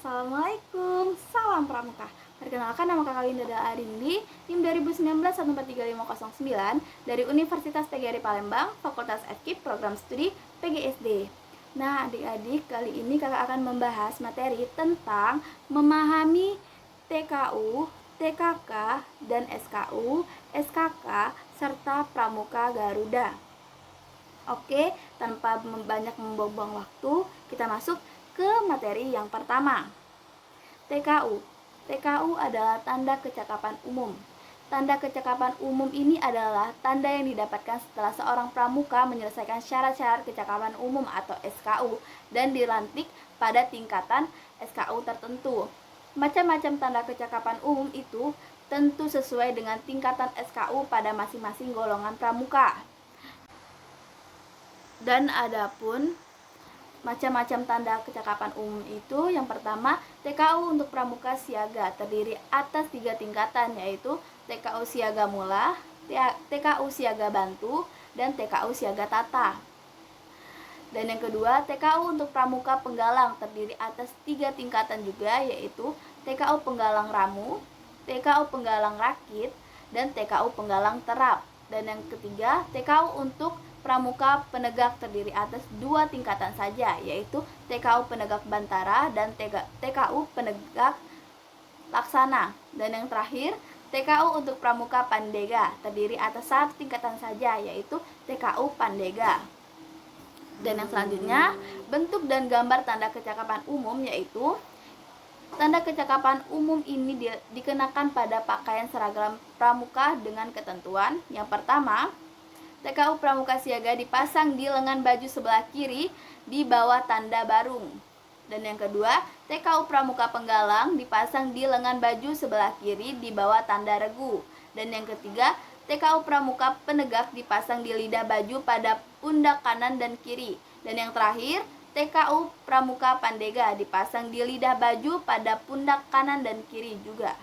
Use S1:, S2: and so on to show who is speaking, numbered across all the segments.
S1: Assalamualaikum, salam pramuka. Perkenalkan, nama kakak Winda Arindi, NIM 2019-143509 dari Universitas PGRI Palembang, Fakultas FKIP, Program Studi PGSD. Nah, adik-adik, kali ini kakak akan membahas materi tentang memahami TKU, TKK, dan SKU, SKK, serta Pramuka Garuda. Oke, tanpa banyak membuang waktu, kita masuk ke materi yang pertama. TKU. TKU adalah tanda kecakapan umum. Tanda kecakapan umum ini adalah tanda yang didapatkan setelah seorang pramuka menyelesaikan syarat-syarat kecakapan umum atau SKU dan dilantik pada tingkatan SKU tertentu. Macam-macam tanda kecakapan umum itu tentu sesuai dengan tingkatan SKU pada masing-masing golongan pramuka. Dan adapun macam-macam tanda kecakapan umum itu, yang pertama, TKU untuk pramuka siaga terdiri atas 3 tingkatan, yaitu TKU siaga mula, TKU siaga bantu, dan TKU siaga tata. Dan yang kedua, TKU untuk pramuka penggalang terdiri atas 3 tingkatan juga, yaitu TKU penggalang ramu, TKU penggalang rakit, dan TKU penggalang terap. Dan yang ketiga, TKU untuk pramuka penegak terdiri atas 2 tingkatan saja, yaitu TKU penegak bantara dan TKU penegak laksana. Dan yang terakhir, TKU untuk pramuka pandega terdiri atas 1 tingkatan saja, yaitu TKU pandega. Dan yang selanjutnya, bentuk dan gambar tanda kecakapan umum, yaitu tanda kecakapan umum ini dikenakan pada pakaian seragam pramuka dengan ketentuan. Yang pertama, TKU pramuka siaga dipasang di lengan baju sebelah kiri di bawah tanda barung. Dan yang kedua, TKU pramuka penggalang dipasang di lengan baju sebelah kiri di bawah tanda regu. Dan yang ketiga, TKU pramuka penegak dipasang di lidah baju pada pundak kanan dan kiri. Dan yang terakhir, TKU pramuka pandega dipasang di lidah baju pada pundak kanan dan kiri juga.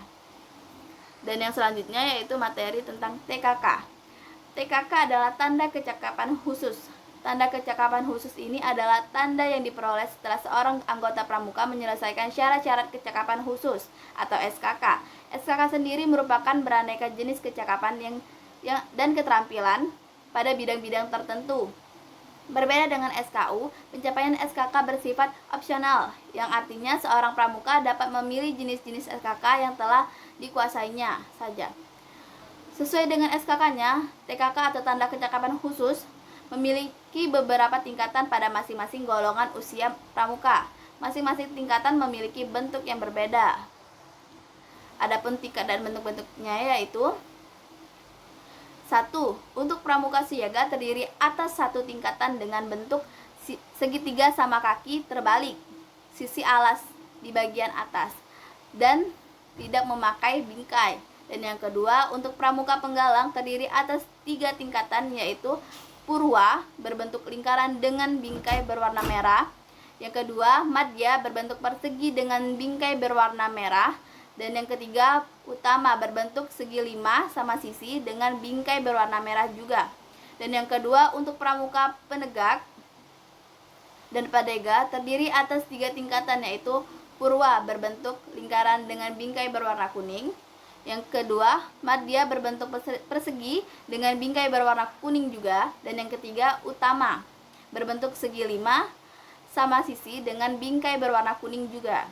S1: Dan yang selanjutnya yaitu materi tentang TKK. TKK adalah tanda kecakapan khusus. Tanda kecakapan khusus ini adalah tanda yang diperoleh setelah seorang anggota pramuka menyelesaikan syarat-syarat kecakapan khusus atau SKK. SKK sendiri merupakan beraneka jenis kecakapan dan keterampilan pada bidang-bidang tertentu. Berbeda dengan SKU, pencapaian SKK bersifat opsional, yang artinya seorang pramuka dapat memilih jenis-jenis SKK yang telah dikuasainya saja. Sesuai dengan SKK-nya, TKK atau tanda kecakapan khusus memiliki beberapa tingkatan pada masing-masing golongan usia pramuka. Masing-masing tingkatan memiliki bentuk yang berbeda. Adapun tingkat dan bentuk-bentuknya yaitu 1. Untuk pramuka siaga terdiri atas 1 tingkatan dengan bentuk segitiga sama kaki terbalik, sisi alas di bagian atas, dan tidak memakai bingkai. Dan yang kedua, untuk pramuka penggalang terdiri atas 3 tingkatan, yaitu purwa berbentuk lingkaran dengan bingkai berwarna merah. Yang kedua, madya berbentuk persegi dengan bingkai berwarna merah. Dan yang ketiga, utama berbentuk segi 5 sama sisi dengan bingkai berwarna merah juga. Dan yang kedua, untuk pramuka penegak dan padega terdiri atas 3 tingkatan, yaitu purwa berbentuk lingkaran dengan bingkai berwarna kuning. Yang kedua, madya berbentuk persegi dengan bingkai berwarna kuning juga. Dan yang ketiga, utama berbentuk segi 5 sama sisi dengan bingkai berwarna kuning juga.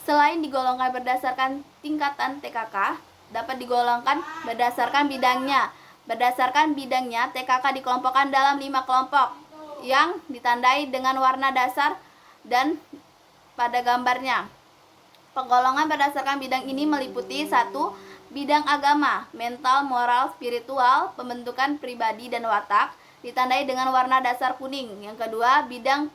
S1: Selain digolongkan berdasarkan tingkatan TKK, dapat digolongkan berdasarkan bidangnya. Berdasarkan bidangnya, TKK dikelompokkan dalam 5 kelompok yang ditandai dengan warna dasar dan pada gambarnya. Penggolongan berdasarkan bidang ini meliputi 1. Bidang agama, mental, moral, spiritual, pembentukan pribadi dan watak, ditandai dengan warna dasar kuning. Yang kedua, bidang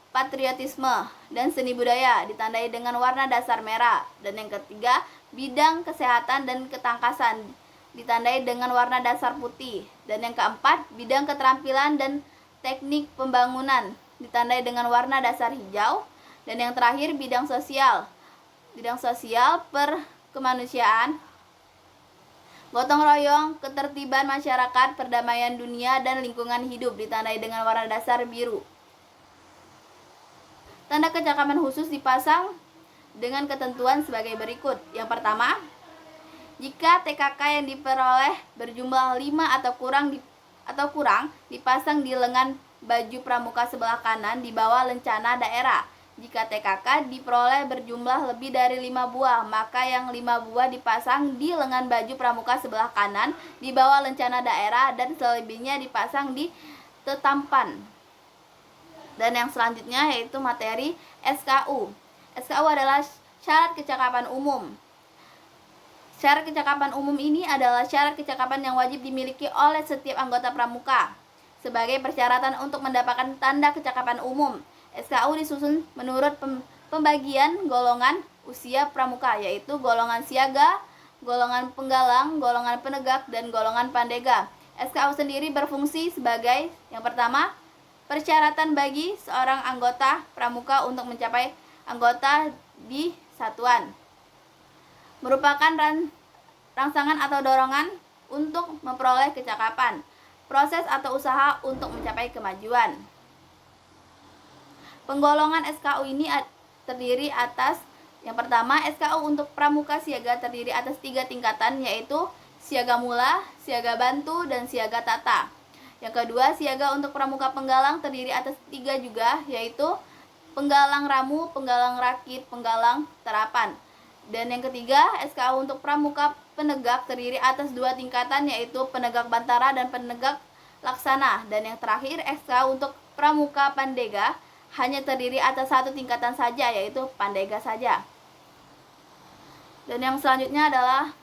S1: patriotisme dan seni budaya, ditandai dengan warna dasar merah. Dan yang ketiga, bidang kesehatan dan ketangkasan, ditandai dengan warna dasar putih. Dan yang keempat, bidang keterampilan dan teknik pembangunan, ditandai dengan warna dasar hijau. Dan yang terakhir, bidang sosial perkemanusiaan, gotong royong, ketertiban masyarakat, perdamaian dunia, dan lingkungan hidup, ditandai dengan warna dasar biru. Tanda kecakapan khusus dipasang dengan ketentuan sebagai berikut. Yang pertama, jika TKK yang diperoleh berjumlah 5 atau kurang dipasang di lengan baju pramuka sebelah kanan di bawah lencana daerah. Jika TKK diperoleh berjumlah lebih dari 5 buah, maka yang 5 buah dipasang di lengan baju pramuka sebelah kanan di bawah lencana daerah dan selebihnya dipasang di tetampan. Dan yang selanjutnya yaitu materi SKU. SKU adalah syarat kecakapan umum. Syarat kecakapan umum ini adalah syarat kecakapan yang wajib dimiliki oleh setiap anggota pramuka sebagai persyaratan untuk mendapatkan tanda kecakapan umum. SKU disusun menurut pembagian golongan usia pramuka, yaitu golongan siaga, golongan penggalang, golongan penegak, dan golongan pandega. SKU sendiri berfungsi sebagai yang pertama, persyaratan bagi seorang anggota pramuka untuk mencapai anggota di satuan. Merupakan rangsangan atau dorongan untuk memperoleh kecakapan, proses atau usaha untuk mencapai kemajuan. Penggolongan SKU ini terdiri atas yang pertama, SKU untuk pramuka siaga terdiri atas 3 tingkatan, yaitu siaga mula, siaga bantu, dan siaga tata. Yang kedua, siaga untuk pramuka penggalang terdiri atas 3 juga, yaitu penggalang ramu, penggalang rakit, penggalang terapan. Dan yang ketiga, SKU untuk pramuka penegak terdiri atas 2 tingkatan, yaitu penegak bantara dan penegak laksana. Dan yang terakhir, SKU untuk pramuka pandega hanya terdiri atas 1 tingkatan saja, yaitu pandega saja. Dan yang selanjutnya adalah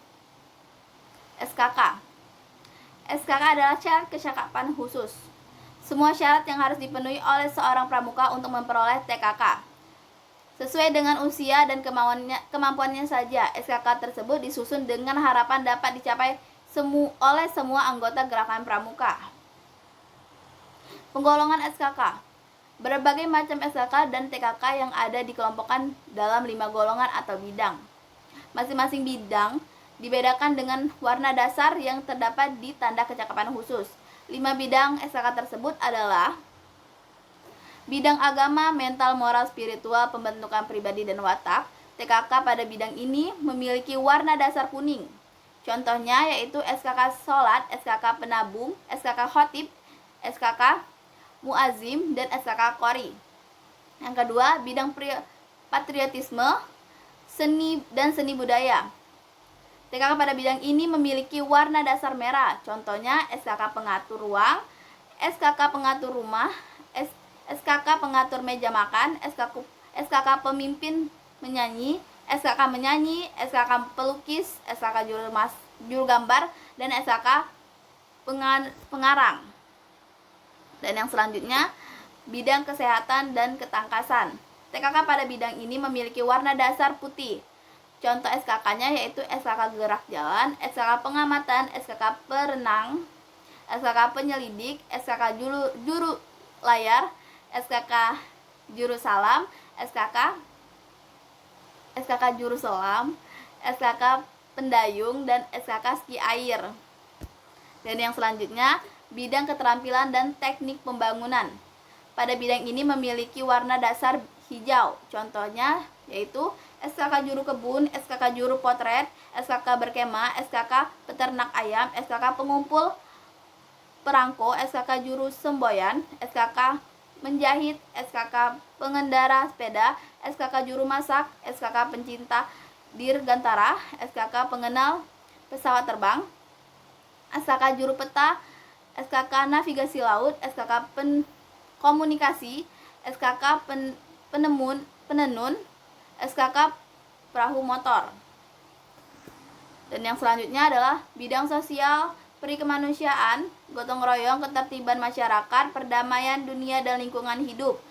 S1: SKK. SKK adalah syarat kecakapan khusus. Semua syarat yang harus dipenuhi oleh seorang pramuka untuk memperoleh TKK. Sesuai dengan usia dan kemampuannya saja, SKK tersebut disusun dengan harapan dapat dicapai oleh semua anggota gerakan pramuka. Penggolongan SKK. Berbagai macam SKK dan TKK yang ada dikelompokkan dalam 5 golongan atau bidang. Masing-masing bidang dibedakan dengan warna dasar yang terdapat di tanda kecakapan khusus. 5 bidang SKK tersebut adalah bidang agama, mental, moral, spiritual, pembentukan pribadi dan watak. TKK pada bidang ini memiliki warna dasar kuning. Contohnya yaitu SKK Sholat, SKK Penabung, SKK Khotib, SKK Muazim, dan SKK Qori. Yang kedua, bidang patriotisme, seni dan seni budaya. TKK pada bidang ini memiliki warna dasar merah. Contohnya SKK Pengatur Ruang, SKK Pengatur Rumah, SKK Pengatur Meja Makan, SKK Pemimpin Menyanyi, SKK Menyanyi, SKK Pelukis, SKK Juru Gambar, dan SKK Pengarang. Dan yang selanjutnya, bidang kesehatan dan ketangkasan. TKK pada bidang ini memiliki warna dasar putih. Contoh SKK-nya yaitu SKK Gerak Jalan, SKK Pengamatan, SKK Perenang, SKK Penyelidik, SKK Juru Layar, SKK Juru Salam, SKK Juru Selam, SKK Pendayung, dan SKK Ski Air. Dan yang selanjutnya, bidang keterampilan dan teknik pembangunan. Pada bidang ini memiliki warna dasar hijau. Contohnya yaitu SKK Juru Kebun, SKK Juru Potret, SKK Berkemah, SKK Peternak Ayam, SKK Pengumpul Perangko, SKK Juru Semboyan, SKK Menjahit, SKK Pengendara Sepeda, SKK Juru Masak, SKK Pencinta Dirgantara, SKK Pengenal Pesawat Terbang, SKK Juru Peta, SKK Navigasi Laut, SKK Komunikasi, SKK Penenun, SKK Perahu Motor. Dan yang selanjutnya adalah bidang sosial, peri kemanusiaan, gotong royong, ketertiban masyarakat, perdamaian dunia dan lingkungan hidup.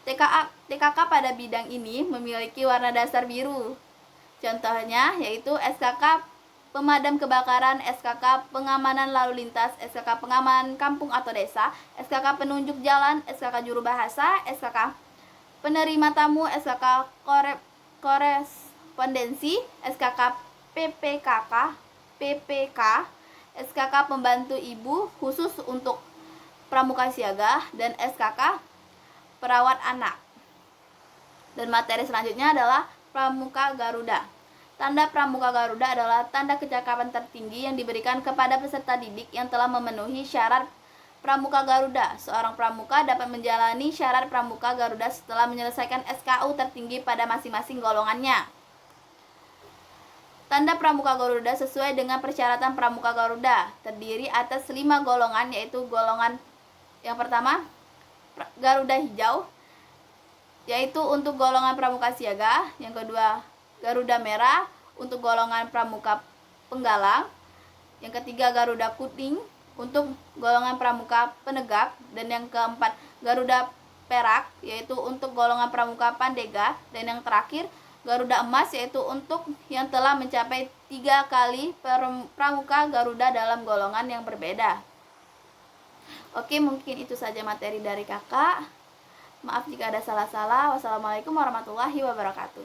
S1: TKK pada bidang ini memiliki warna dasar biru. Contohnya yaitu SKK Pemadam Kebakaran, SKK Pengamanan Lalu Lintas, SKK Pengamanan Kampung atau Desa, SKK Penunjuk Jalan, SKK Juru Bahasa, SKK Penerima Tamu, SKK Korespondensi, SKK PPK, SKK Pembantu Ibu khusus untuk pramuka siaga, dan SKK Perawat Anak. Dan materi selanjutnya adalah Pramuka Garuda. Tanda Pramuka Garuda adalah tanda kecakapan tertinggi yang diberikan kepada peserta didik yang telah memenuhi syarat Pramuka Garuda. Seorang pramuka dapat menjalani syarat Pramuka Garuda setelah menyelesaikan SKU tertinggi pada masing-masing golongannya. Tanda Pramuka Garuda sesuai dengan persyaratan Pramuka Garuda, terdiri atas 5 golongan, yaitu golongan yang pertama Garuda Hijau, yaitu untuk golongan Pramuka Siaga. Yang kedua Garuda Merah untuk golongan Pramuka Penggalang. Yang ketiga Garuda Kuning untuk golongan Pramuka Penegak. Dan yang keempat Garuda Perak, yaitu untuk golongan Pramuka Pandega. Dan yang terakhir Garuda Emas, yaitu untuk yang telah mencapai 3 kali Pramuka Garuda dalam golongan yang berbeda. Oke, mungkin itu saja materi dari kakak. Maaf jika ada salah-salah. Wassalamualaikum warahmatullahi wabarakatuh.